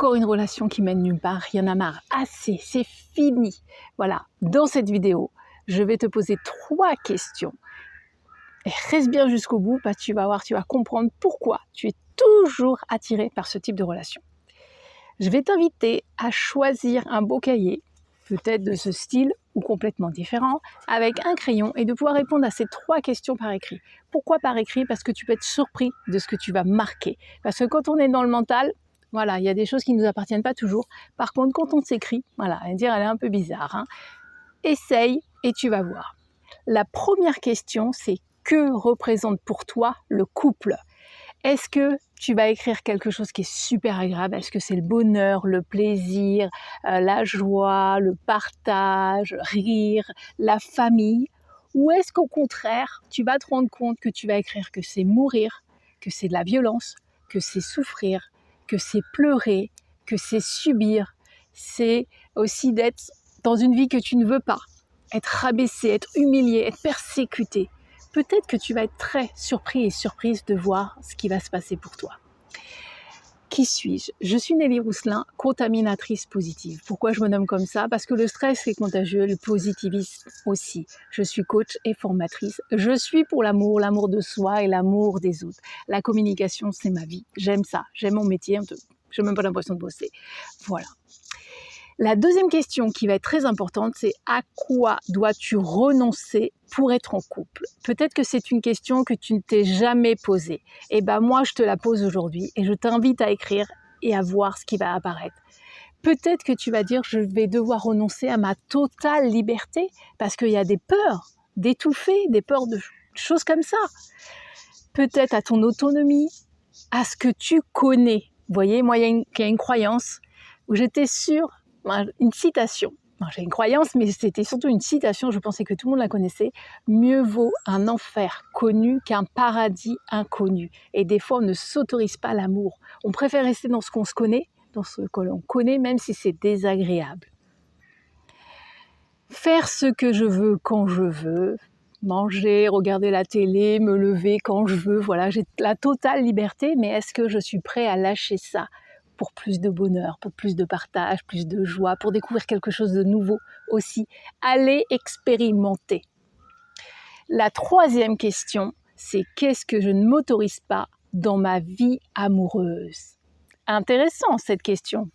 encore une relation qui mène nulle part, il y en a marre, assez, c'est fini. Voilà, dans cette vidéo, je vais te poser 3 questions. Et reste bien jusqu'au bout, parce que tu vas voir, tu vas comprendre pourquoi tu es toujours attiré par ce type de relation. Je vais t'inviter à choisir un beau cahier, peut-être de ce style ou complètement différent, avec un crayon et de pouvoir répondre à ces 3 questions par écrit. Pourquoi par écrit? Parce que tu peux être surpris de ce que tu vas marquer. Parce que quand on est dans le mental, voilà, il y a des choses qui ne nous appartiennent pas toujours. Par contre, quand on s'écrit, voilà, elle est un peu bizarre, hein. Essaye et tu vas voir. La première question, c'est que représente pour toi le couple? Est-ce que tu vas écrire quelque chose qui est super agréable? Est-ce que c'est le bonheur, le plaisir, la joie, le partage, rire, la famille? Ou est-ce qu'au contraire, tu vas te rendre compte que tu vas écrire que c'est mourir, que c'est de la violence, que c'est souffrir, que c'est pleurer, que c'est subir, c'est aussi d'être dans une vie que tu ne veux pas, être rabaissé, être humilié, être persécuté. Peut-être que tu vas être très surpris et surprise de voir ce qui va se passer pour toi. Qui suis-je? Je suis Nelly Rousselin, contaminatrice positive. Pourquoi je me nomme comme ça? Parce que le stress est contagieux, le positivisme aussi. Je suis coach et formatrice. Je suis pour l'amour de soi et l'amour des autres. La communication, c'est ma vie. J'aime ça. J'aime mon métier. Je n'ai même pas l'impression de bosser. Voilà. La deuxième question qui va être très importante, c'est à quoi dois-tu renoncer pour être en couple? Peut-être que c'est une question que tu ne t'es jamais posée. Et ben moi, je te la pose aujourd'hui et je t'invite à écrire et à voir ce qui va apparaître. Peut-être que tu vas dire, je vais devoir renoncer à ma totale liberté parce qu'il y a des peurs d'étouffer, des peurs de choses comme ça. Peut-être à ton autonomie, à ce que tu connais. Vous voyez, moi, il y a une croyance où j'étais sûre, une citation. J'ai une croyance, mais c'était surtout une citation, je pensais que tout le monde la connaissait. Mieux vaut un enfer connu qu'un paradis inconnu. Et des fois, on ne s'autorise pas l'amour. On préfère rester dans ce qu'on se connaît, dans ce que l'on connaît, même si c'est désagréable. Faire ce que je veux quand je veux, manger, regarder la télé, me lever quand je veux, voilà, j'ai la totale liberté, mais est-ce que je suis prêt à lâcher ça pour plus de bonheur, pour plus de partage, plus de joie, pour découvrir quelque chose de nouveau aussi? Allez expérimenter. La troisième question, c'est qu'est-ce que je ne m'autorise pas dans ma vie amoureuse? Intéressant cette question.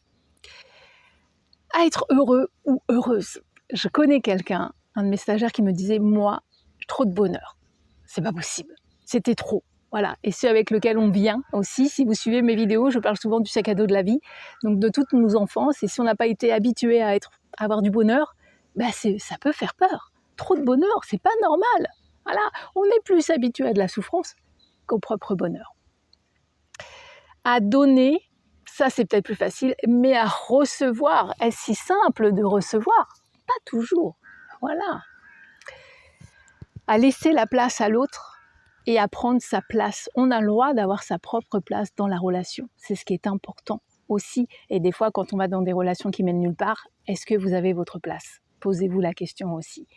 À être heureux ou heureuse. Je connais quelqu'un, un de mes stagiaires qui me disait, moi, trop de bonheur. C'est pas possible. C'était trop. Voilà. Et ceux avec lesquels on vient aussi, si vous suivez mes vidéos, je parle souvent du sac à dos de la vie, donc de toutes nos enfances. Et si on n'a pas été habitué à avoir du bonheur, ben ça peut faire peur. Trop de bonheur, c'est pas normal. Voilà. On est plus habitué à de la souffrance qu'au propre bonheur. À donner, ça c'est peut-être plus facile, mais à recevoir, est-ce si simple de recevoir? Pas toujours. Voilà. À laisser la place à l'autre et à prendre sa place. On a le droit d'avoir sa propre place dans la relation. C'est ce qui est important aussi. Et des fois, quand on va dans des relations qui mènent nulle part, est-ce que vous avez votre place? Posez-vous la question aussi.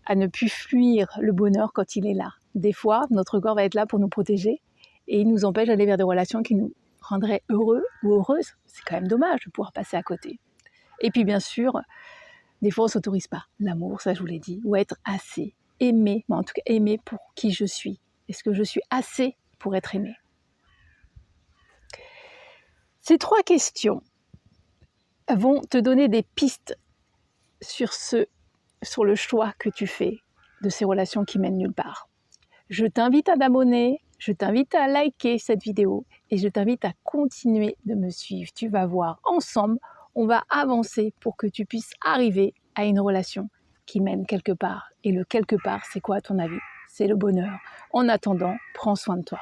À ne plus fuir le bonheur quand il est là. Des fois, notre corps va être là pour nous protéger et il nous empêche d'aller vers des relations qui nous rendraient heureux ou heureuses. C'est quand même dommage de pouvoir passer à côté. Et puis bien sûr, des fois on ne s'autorise pas. L'amour, ça je vous l'ai dit, ou être assez aimé, en tout cas aimé pour qui je suis. Est-ce que je suis assez pour être aimé? Ces 3 questions vont te donner des pistes sur le choix que tu fais de ces relations qui mènent nulle part. Je t'invite à t'abonner, je t'invite à liker cette vidéo et je t'invite à continuer de me suivre. Tu vas voir, ensemble, on va avancer pour que tu puisses arriver à une relation qui mène quelque part. Et le quelque part, c'est quoi à ton avis? C'est le bonheur. En attendant, prends soin de toi.